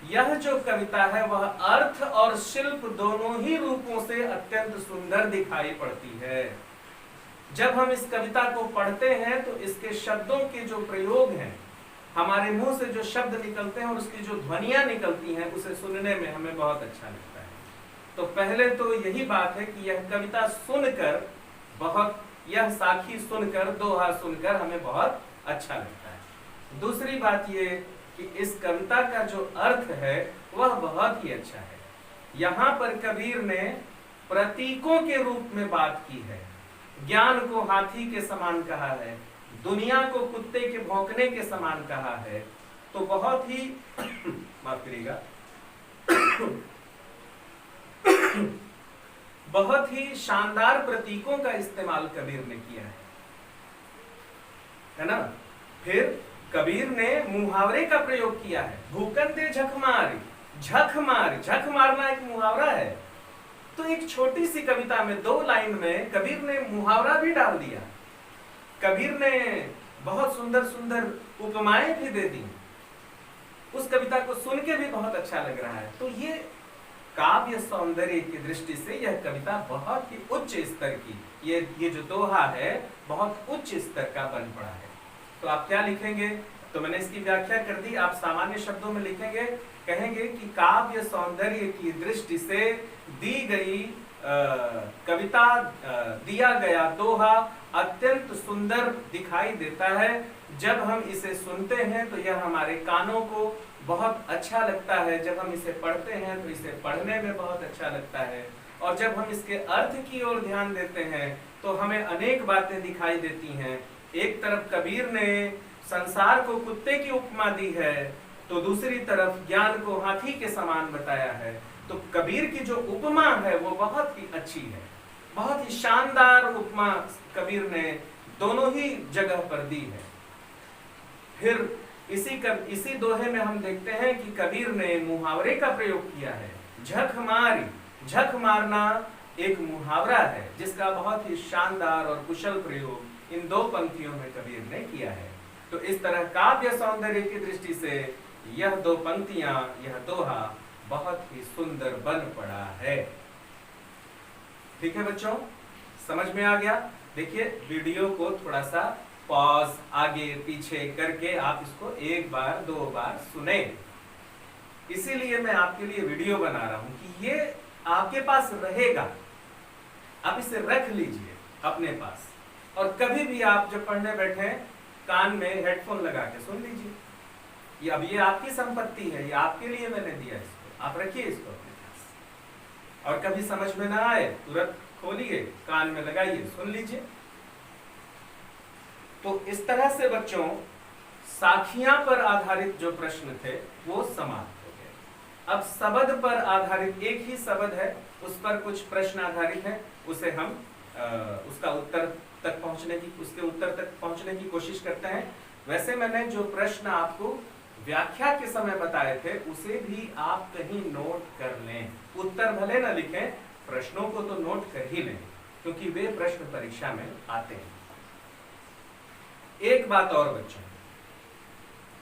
यह जो कविता है वह अर्थ और शिल्प दोनों ही रूपों से अत्यंत सुंदर दिखाई पड़ती है। जब हम इस कविता को पढ़ते हैं तो इसके शब्दों के जो प्रयोग हैं, हमारे मुंह से जो शब्द निकलते हैं और उसकी जो ध्वनियां निकलती हैं, उसे सुनने में हमें बहुत अच्छा लगता है। तो पहले तो यही बात है कि यह कविता सुनकर बहुत, यह साखी सुनकर, दोहा सुनकर हमें बहुत अच्छा लगता है। दूसरी बात ये कि इस कविता का जो अर्थ है वह बहुत ही अच्छा है। यहाँ पर कबीर ने प्रतीकों के रूप में बात की है। ज्ञान को हाथी के समान कहा है, दुनिया को कुत्ते के भौंकने के समान कहा है। तो बहुत ही माफ करिएगा बहुत ही शानदार प्रतीकों का इस्तेमाल कबीर ने किया है ना? फिर कबीर ने मुहावरे का प्रयोग किया है। भूकंदे झकमारी, झक मार, झक मारना एक मुहावरा है। तो एक छोटी सी कविता में 2 लाइन में कबीर ने मुहावरा भी डाल दिया। कबीर ने बहुत सुंदर सुंदर उपमाएं भी दे दी। उस कविता को सुन के भी बहुत अच्छा लग रहा है। तो ये काव्य सौंदर्य की दृष्टि से यह कविता बहुत ही उच्च स्तर की, ये जो दोहा है बहुत उच्च स्तर का बन पड़ा है। तो आप क्या लिखेंगे? तो मैंने इसकी व्याख्या कर दी, आप सामान्य शब्दों में लिखेंगे। कहेंगे कि काव्य सौंदर्य की दृष्टि से दी गई कविता, दिया गया दोहा अत्यंत सुंदर दिखाई देता है। जब हम इसे सुनते हैं तो यह हमारे कानों को बहुत अच्छा लगता है। जब हम इसे पढ़ते हैं तो इसे पढ़ने में बहुत अच्छा लगता है। और जब हम इसके अर्थ की ओर ध्यान देते हैं तो हमें अनेक बातें दिखाई देती हैं। एक तरफ कबीर ने संसार को कुत्ते की उपमा दी है, तो दूसरी तरफ ज्ञान को हाथी के समान बताया है। तो कबीर की जो उपमा है वो बहुत ही अच्छी है, बहुत ही शानदार उपमा कबीर ने दोनों ही जगह पर दी है। फिर इसी दोहे में हम देखते हैं कि कबीर ने मुहावरे का प्रयोग किया है। झक मारी, झक मारना एक मुहावरा है जिसका बहुत ही शानदार और कुशल प्रयोग इन 2 पंक्तियों में कबीर ने किया है। तो इस तरह काव्य सौंदर्य की दृष्टि से यह 2 पंक्तियां, यह दोहा बहुत ही सुंदर बन पड़ा है। ठीक है बच्चों, समझ में आ गया? देखिए वीडियो को थोड़ा सा पॉज आगे पीछे करके आप इसको एक बार दो बार सुने। इसीलिए मैं आपके लिए वीडियो बना रहा हूं कि ये आपके पास रहेगा, आप इसे रख लीजिए अपने पास, और कभी भी आप जब पढ़ने बैठे कान में हेडफोन लगा के सुन लीजिए। ये आपकी संपत्ति है, ये आपके लिए मैंने दिया इसको, आप रखिए इसको अपने पास। और कभी समझ में ना आए तुरंत खोलिए, कान में लगाइए, सुन लीजिए। तो इस तरह से बच्चों साखियां पर आधारित जो प्रश्न थे वो समाप्त हो गए। अब शब्द पर आधारित एक ही शब्द है, उस पर कुछ प्रश्न आधारित है, उसे हम उसके उत्तर तक पहुंचने की कोशिश करते हैं। वैसे मैंने जो प्रश्न आपको व्याख्या के समय बताए थे उसे भी आप कहीं नोट कर लें। उत्तर भले ना लिखें, प्रश्नों को तो नोट कर ही लें, क्योंकि वे प्रश्न परीक्षा में आते हैं। एक बात और बच्चों,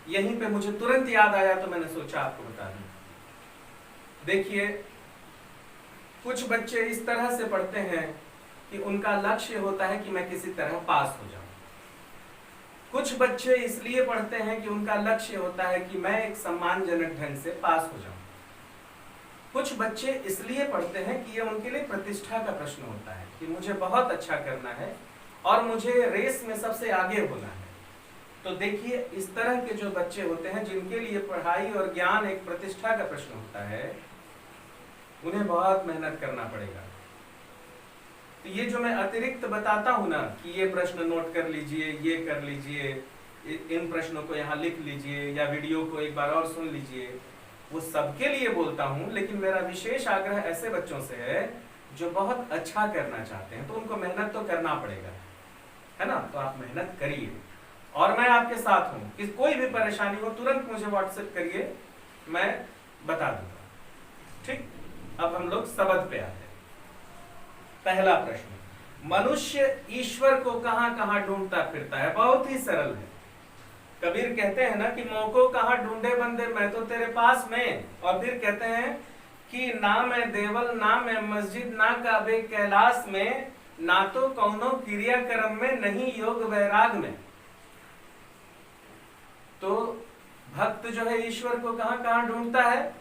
यहीं पे मुझे तुरंत याद आया तो मैंने सोचा आपको बता दूं। देखिए कुछ बच्चे इस तरह से पढ़ते हैं कि उनका लक्ष्य होता है कि मैं किसी तरह पास हो जाऊं। कुछ बच्चे इसलिए पढ़ते हैं कि उनका लक्ष्य होता है कि मैं एक सम्मानजनक ढंग से पास हो जाऊं। कुछ बच्चे इसलिए पढ़ते हैं कि ये उनके लिए प्रतिष्ठा का प्रश्न होता है कि मुझे बहुत अच्छा करना है और मुझे रेस में सबसे आगे होना है। तो देखिए इस तरह के जो बच्चे होते हैं जिनके लिए पढ़ाई और ज्ञान एक प्रतिष्ठा का प्रश्न होता है, उन्हें बहुत मेहनत करना पड़ेगा। तो ये जो मैं अतिरिक्त बताता हूं ना कि ये प्रश्न नोट कर लीजिए, ये कर लीजिए, इन प्रश्नों को यहाँ लिख लीजिए या वीडियो को एक बार और सुन लीजिए, वो सबके लिए बोलता हूं। लेकिन मेरा विशेष आग्रह ऐसे बच्चों से है जो बहुत अच्छा करना चाहते हैं, तो उनको मेहनत तो करना पड़ेगा, है ना? तो आप मेहनत करिए और मैं आपके साथ हूं कि कोई भी परेशानी हो तुरंत मुझे व्हाट्सएप करिए, मैं बता दूंगा। ठीक, अब हम लोग शब्द पे आते हैं। पहला प्रश्न, मनुष्य ईश्वर को कहां कहां ढूंढता फिरता है? बहुत ही सरल है। कबीर कहते हैं ना कि मोको कहां ढूंढे बंदे, मैं तो तेरे पास में। और फिर कहते हैं कि ना मैं देवल, ना मैं मस्जिद, ना काबे कैलाश में, ना तो कौनो क्रियाक्रम में, नहीं योग वैराग में। तो भक्त जो है ईश्वर को कहां कहां ढूंढता है?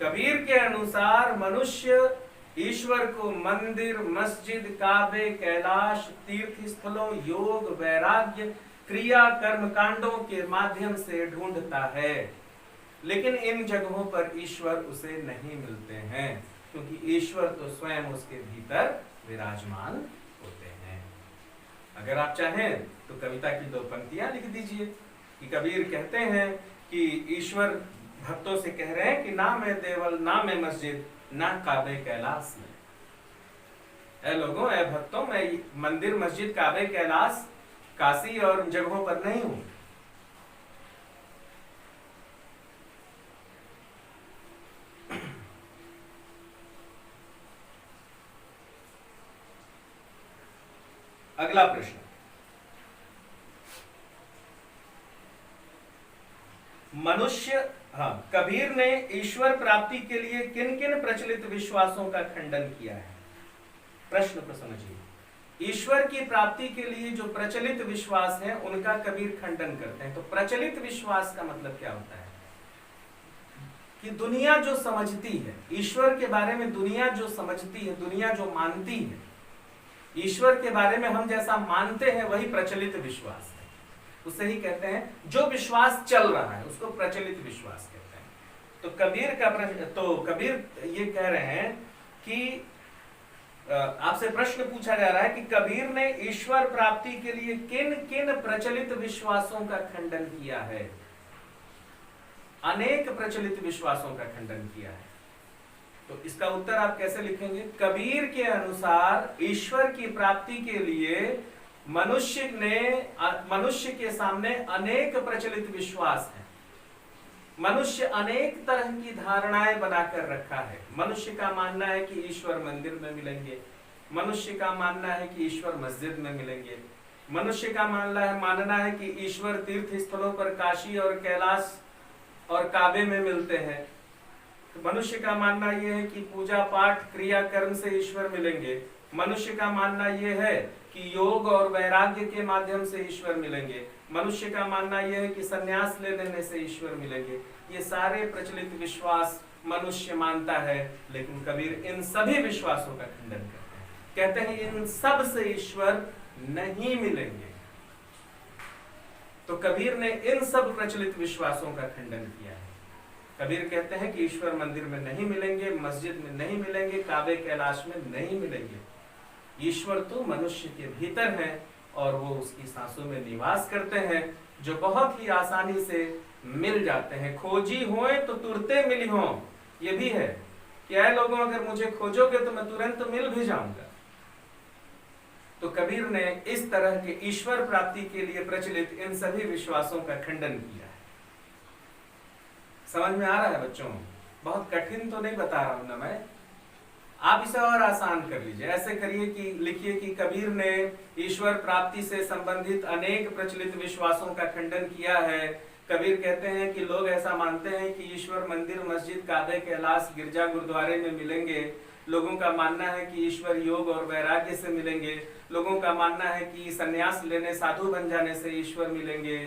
कबीर के अनुसार मनुष्य ईश्वर को मंदिर, मस्जिद, काबे, कैलाश, तीर्थ स्थलों, योग, वैराग्य, क्रिया, कर्म कांडों के माध्यम से ढूंढता है। लेकिन इन जगहों पर ईश्वर उसे नहीं मिलते हैं, क्योंकि ईश्वर तो स्वयं उसके भीतर विराजमान होते हैं। अगर आप चाहें तो कविता की 2 पंक्तियां लिख दीजिए कि कबीर कहते हैं कि ईश्वर भक्तों से कह रहे हैं कि ना मैं देवल, ना मैं मस्जिद, ना काबे कैलाश में। ऐ लोगों, ऐ भक्तों, मैं मंदिर, मस्जिद, काबे, कैलाश, काशी और इन जगहों पर नहीं हूं। अगला प्रश्न, मनुष्य, कबीर ने ईश्वर प्राप्ति के लिए किन किन प्रचलित विश्वासों का खंडन किया है? प्रश्न को समझिए। ईश्वर की प्राप्ति के लिए जो प्रचलित विश्वास है उनका कबीर खंडन करते हैं। तो प्रचलित विश्वास का मतलब क्या होता है? कि दुनिया जो समझती है ईश्वर के बारे में, दुनिया जो समझती है, दुनिया जो मानती है, ईश्वर के बारे में हम जैसा मानते हैं वही प्रचलित विश्वास है। उसे ही कहते हैं, जो विश्वास चल रहा है उसको प्रचलित विश्वास कहते हैं। तो कबीर का प्रश्न, तो कबीर ये कह रहे हैं कि आपसे प्रश्न पूछा जा रहा है कि कबीर ने ईश्वर प्राप्ति के लिए किन किन प्रचलित विश्वासों का खंडन किया है? अनेक प्रचलित विश्वासों का खंडन किया है। तो इसका उत्तर आप कैसे लिखेंगे? कबीर के अनुसार ईश्वर की प्राप्ति के लिए मनुष्य के सामने अनेक प्रचलित विश्वास है। मनुष्य अनेक तरह की धारणाएं बनाकर रखा है। मनुष्य का मानना है कि ईश्वर मंदिर में मिलेंगे, मनुष्य का मानना है कि ईश्वर मस्जिद में मिलेंगे, मनुष्य का मानना है कि ईश्वर तीर्थ स्थलों पर काशी और कैलाश और काबे में मिलते हैं। मनुष्य का मानना यह है कि पूजा पाठ क्रिया कर्म से ईश्वर मिलेंगे। मनुष्य का मानना यह है कि योग और वैराग्य के माध्यम से ईश्वर मिलेंगे। मनुष्य का मानना यह है कि संन्यास ले लेने से ईश्वर मिलेंगे। ये सारे प्रचलित विश्वास मनुष्य मानता है, लेकिन कबीर इन सभी विश्वासों का खंडन करते हैं। कहते हैं इन सब से ईश्वर नहीं मिलेंगे। तो कबीर ने इन सब प्रचलित विश्वासों का खंडन किया है। कबीर कहते हैं कि ईश्वर मंदिर में नहीं मिलेंगे, मस्जिद में नहीं मिलेंगे, काबे कैलाश में नहीं मिलेंगे। ईश्वर तो मनुष्य के भीतर है और वो उसकी सांसों में निवास करते हैं, जो बहुत ही आसानी से मिल जाते हैं। खोजी होए तो तुरते मिली हो, ये भी है कि ऐ लोगों अगर मुझे खोजोगे तो मैं तुरंत मिल भी जाऊंगा। तो कबीर ने इस तरह के ईश्वर प्राप्ति के लिए प्रचलित इन सभी विश्वासों का खंडन किया है। समझ में आ रहा है बच्चों? बहुत कठिन तो नहीं बता रहा हूं ना मैं, आप इसे और आसान कर लीजिए। ऐसे करिए कि लिखिए कि कबीर ने ईश्वर प्राप्ति से संबंधित अनेक प्रचलित विश्वासों का खंडन किया है। कबीर कहते हैं कि लोग ऐसा मानते हैं कि ईश्वर मंदिर, मस्जिद, काबे, कैलाश, गिरजा, गुरुद्वारे में मिलेंगे। लोगों का मानना है कि ईश्वर योग और वैराग्य से मिलेंगे। लोगों का मानना है कि संन्यास लेने, साधु बन जाने से ईश्वर मिलेंगे।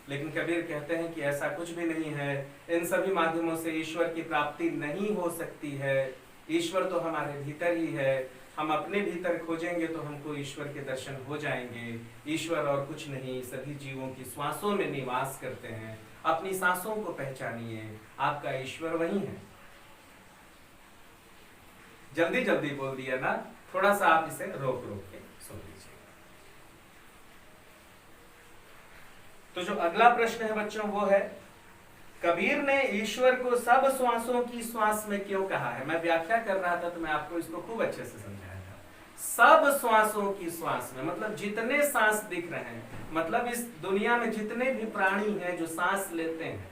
लेकिन कबीर कहते हैं कि ऐसा कुछ भी नहीं है। इन सभी माध्यमों से ईश्वर की प्राप्ति नहीं हो सकती है। ईश्वर तो हमारे भीतर ही है। हम अपने भीतर खोजेंगे तो हमको ईश्वर के दर्शन हो जाएंगे। ईश्वर और कुछ नहीं, सभी जीवों की श्वासों में निवास करते हैं। अपनी सांसों को पहचानिए, आपका ईश्वर वही है। जल्दी जल्दी बोल दिया ना, थोड़ा सा आप इसे रोक रोक के सुन लीजिए। तो जो अगला प्रश्न है बच्चों वो है, कबीर ने ईश्वर को सब श्वासों की श्वास में क्यों कहा है? मैं व्याख्या कर रहा था तो मैं आपको इसको खूब अच्छे से समझाया था। सब श्वासों की श्वास में मतलब जितने सांस दिख रहे हैं, मतलब इस दुनिया में जितने भी प्राणी हैं जो सांस लेते हैं,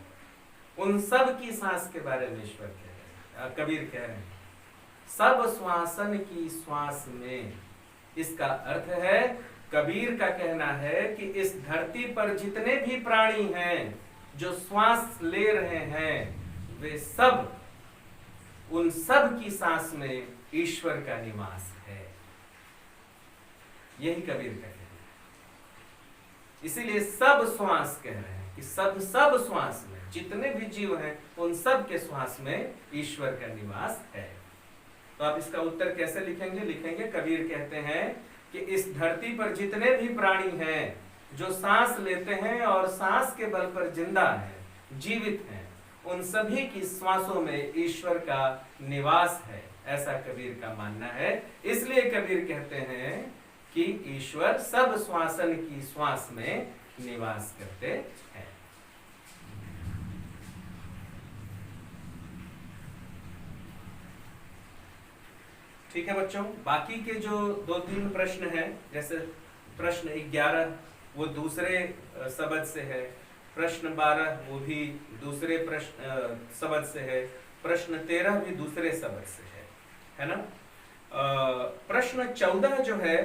उन सब की सांस के बारे में ईश्वर कह रहे हैं, कबीर कह रहे हैं सब श्वासन की श्वास में। इसका अर्थ है, कबीर का कहना है कि इस धरती पर जितने भी प्राणी हैं जो श्वास ले रहे हैं, वे सब, उन सब की सांस में ईश्वर का निवास है। यही कबीर का कहना है। इसीलिए सब श्वास कह रहे हैं कि सब श्वास में जितने भी जीव हैं, उन सब के श्वास में ईश्वर का निवास है। तो आप इसका उत्तर कैसे लिखेंगे? लिखेंगे, कबीर कहते हैं कि इस धरती पर जितने भी प्राणी हैं जो सांस लेते हैं और सांस के बल पर जिंदा हैं, जीवित हैं, उन सभी की श्वासों में ईश्वर का निवास है। ऐसा कबीर का मानना है। इसलिए कबीर कहते हैं कि ईश्वर सब श्वासन की श्वास में निवास करते हैं। ठीक है बच्चों, बाकी के जो 2-3 प्रश्न हैं, जैसे प्रश्न 11 वो दूसरे शब्द से है, प्रश्न 12 वो भी दूसरे प्रश्न शब्द से है, प्रश्न 13 भी दूसरे शब्द से है ना। प्रश्न 14 जो है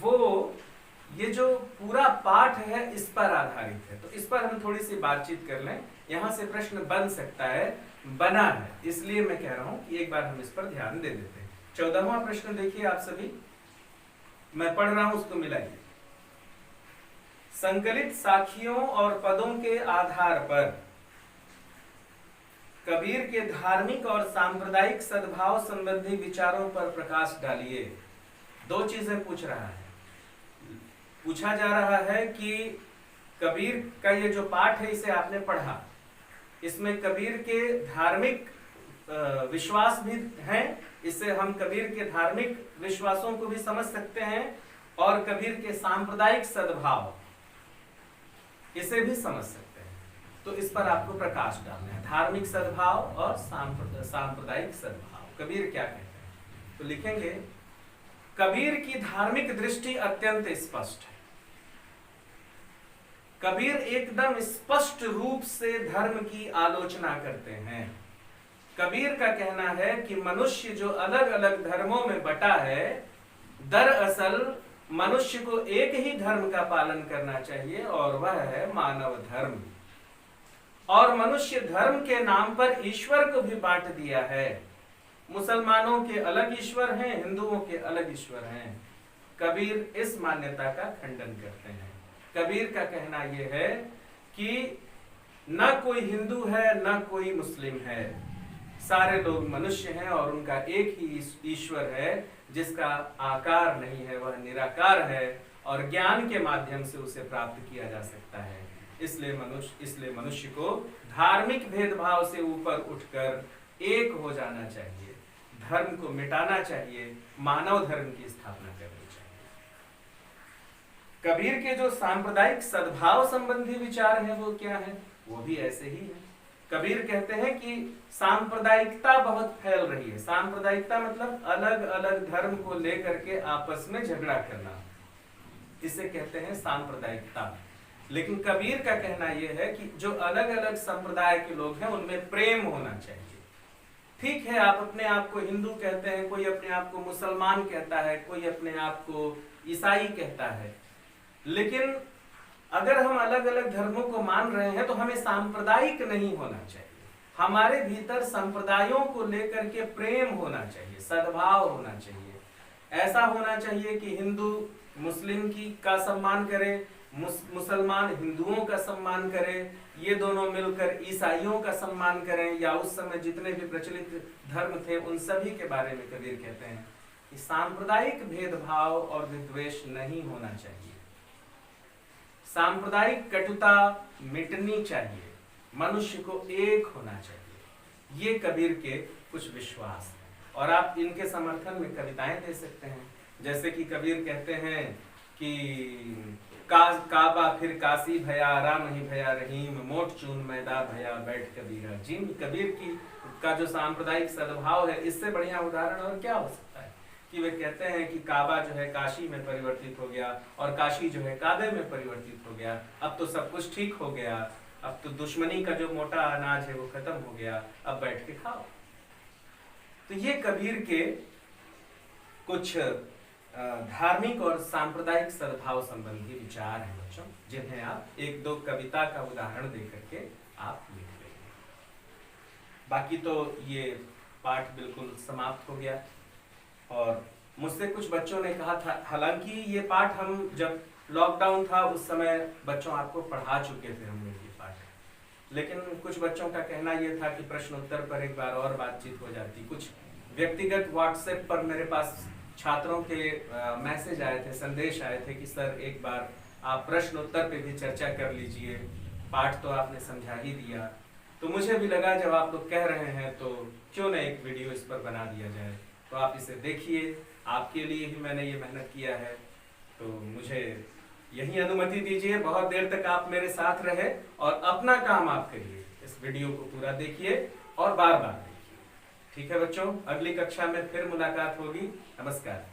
वो ये जो पूरा पाठ है इस पर आधारित है, तो इस पर हम थोड़ी सी बातचीत कर लें। यहाँ से प्रश्न बन सकता है, बना है, इसलिए मैं कह रहा हूँ कि एक बार हम इस पर ध्यान दे देते हैं। 14वां प्रश्न देखिए आप सभी, मैं पढ़ रहा हूं, उसको मिलाइए। संकलित साखियों और पदों के आधार पर कबीर के धार्मिक और सांप्रदायिक सद्भाव संबंधी विचारों पर प्रकाश डालिए। 2 चीजें पूछ रहा है। पूछा जा रहा है कि कबीर का ये जो पाठ है इसे आपने पढ़ा, इसमें कबीर के धार्मिक विश्वास भी हैं, इससे हम कबीर के धार्मिक विश्वासों को भी समझ सकते हैं और कबीर के सांप्रदायिक सद्भाव इसे भी समझ सकते हैं। तो इस पर आपको प्रकाश डालना है, धार्मिक सद्भाव और सांप्रदायिक सद्भाव। कबीर क्या कहते हैं? तो लिखेंगे, कबीर की धार्मिक दृष्टि अत्यंत स्पष्ट है। कबीर एकदम स्पष्ट रूप से धर्म की आलोचना करते हैं। कबीर का कहना है कि मनुष्य जो अलग अलग धर्मों में बटा है, दरअसल मनुष्य को एक ही धर्म का पालन करना चाहिए और वह है मानव धर्म। और मनुष्य धर्म के नाम पर ईश्वर को भी बांट दिया है। मुसलमानों के अलग ईश्वर हैं, हिंदुओं के अलग ईश्वर हैं। कबीर इस मान्यता का खंडन करते हैं। कबीर का कहना यह है कि न कोई हिंदू है न कोई मुस्लिम है, सारे लोग मनुष्य हैं और उनका एक ही ईश्वर है जिसका आकार नहीं है, वह निराकार है और ज्ञान के माध्यम से उसे प्राप्त किया जा सकता है। इसलिए मनुष्य को धार्मिक भेदभाव से ऊपर उठकर एक हो जाना चाहिए, धर्म को मिटाना चाहिए, मानव धर्म की स्थापना करनी चाहिए। कबीर के जो सांप्रदायिक सद्भाव संबंधी विचार हैं वो क्या है? वो भी ऐसे ही है। कबीर कहते हैं कि सांप्रदायिकता बहुत फैल रही है। सांप्रदायिकता मतलब अलग अलग धर्म को लेकर के आपस में झगड़ा करना, इसे कहते हैं सांप्रदायिकता। लेकिन कबीर का कहना यह है कि जो अलग अलग संप्रदाय के लोग हैं उनमें प्रेम होना चाहिए। ठीक है, आप अपने आप को हिंदू कहते हैं, कोई अपने आप को मुसलमान कहता है, कोई अपने आप को ईसाई कहता है, लेकिन अगर हम अलग अलग धर्मों को मान रहे हैं तो हमें सांप्रदायिक नहीं होना चाहिए। हमारे भीतर संप्रदायों को लेकर के प्रेम होना चाहिए, सद्भाव होना चाहिए। ऐसा होना चाहिए कि हिंदू मुस्लिम का सम्मान करे, मुसलमान हिंदुओं का सम्मान करें, ये दोनों मिलकर ईसाइयों का सम्मान करें, या उस समय जितने भी प्रचलित धर्म थे उन सभी के बारे में कबीर कहते हैं कि सांप्रदायिक भेदभाव और विद्वेष नहीं होना चाहिए। सांप्रदायिक कटुता मिटनी चाहिए, मनुष्य को एक होना चाहिए। ये कबीर के कुछ विश्वास हैं और आप इनके समर्थन में कविताएं दे सकते हैं। जैसे कि कबीर कहते हैं कि काबा फिर काशी भया, राम ही भया रहीम, मोट चून मैदा भया, बैठ कबीरा जिम। कबीर का जो सांप्रदायिक सद्भाव है, इससे बढ़िया उदाहरण और क्या हो सकता है कि वे कहते हैं कि काबा जो है काशी में परिवर्तित हो गया और काशी जो है काबे में परिवर्तित हो गया। अब तो सब कुछ ठीक हो गया, अब तो दुश्मनी का जो मोटा अनाज है वो खत्म हो गया, अब बैठ के खाओ। तो ये कबीर के कुछ धार्मिक और सांप्रदायिक सद्भाव संबंधी विचार हैं बच्चों, जिन्हें आप एक दो कविता का उदाहरण देकर के आप लिख लेंगे। बाकी तो ये पाठ बिल्कुल समाप्त हो गया और मुझसे कुछ बच्चों ने कहा था, हालांकि ये पाठ हम जब लॉकडाउन था उस समय बच्चों आपको पढ़ा चुके थे हम लोग ये पाठ, लेकिन कुछ बच्चों का कहना ये था कि प्रश्न उत्तर पर एक बार और बातचीत हो जाती। कुछ व्यक्तिगत व्हाट्सएप पर मेरे पास छात्रों के मैसेज आए थे, संदेश आए थे कि सर एक बार आप प्रश्न उत्तर पे भी चर्चा कर लीजिए, पाठ तो आपने समझा ही दिया। तो मुझे भी लगा जब आप लोग कह रहे हैं तो क्यों ना एक वीडियो इस पर बना दिया जाए। तो आप इसे देखिए, आपके लिए ही मैंने ये मेहनत किया है, तो मुझे यही अनुमति दीजिए। बहुत देर तक आप मेरे साथ रहे और अपना काम आप करिए, इस वीडियो को पूरा देखिए और बार बार देखिए। ठीक है बच्चों, अगली कक्षा में फिर मुलाकात होगी। नमस्कार।